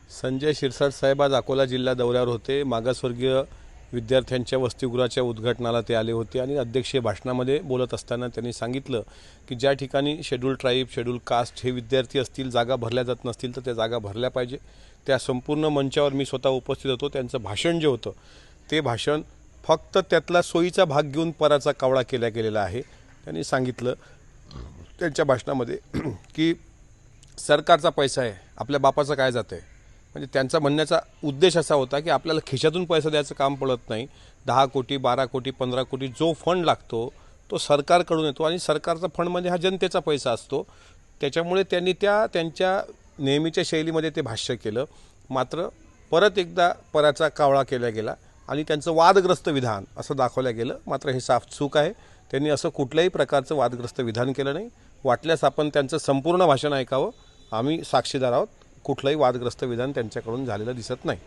संजय शिरसाट साहेब आज अकोला जिल्हा दौऱ्यावर होते। मागासवर्गीय विद्यार्थ्यांच्या वसतिगृहाच्या उद्घाटनाला ते आले होते आणि अध्यक्षीय भाषणामध्ये बोलत असताना त्यांनी सांगितलं की ज्या ठिकाणी शेड्यूल ट्राईब, शेड्यूल कास्ट हे विद्यार्थी असतील, जागा भरल्या जात नसतील तर त्या जागा भरल्या पाहिजे। त्या संपूर्ण मंचावर मी स्वतः उपस्थित होतो। त्यांचं भाषण जे होतं ते भाषण फक्त त्यातला सोयीचा भाग घेऊन पराचा कावळा केला गेलेला आहे। त्यांनी सांगितलं त्यांच्या भाषणामध्ये की सरकारचा पैसा आहे, आपल्या बापाचं काय जातं आहे। म्हणजे त्यांचा म्हणण्याचा उद्देश असा होता की आपल्याला खिशातून पैसा द्यायचं काम पडत नाही। 10 कोटी, 12 कोटी, 15 कोटी जो फंड लागतो तो सरकारकडून येतो आणि सरकारचा फंड म्हणजे हा जनतेचा पैसा असतो। त्याच्यामुळे त्यांनी त्यांच्या नेहमीच्या शैलीमध्ये ते भाष्य केलं। मात्र परत एकदा पराचा कावळा केला गेला आणि त्यांचं वादग्रस्त विधान असं दाखवलं गेलं। मात्र हे साफ चूक आहे। त्यांनी असं कुठल्याही प्रकारचं वादग्रस्त विधान केलं नाही। वाटल्यास आपण त्यांचं संपूर्ण भाषण ऐकावं। आम्ही साक्षीदार आहोत। कुठलंही वादग्रस्त विधान त्यांच्याकडून झालेलं दिसत नाही।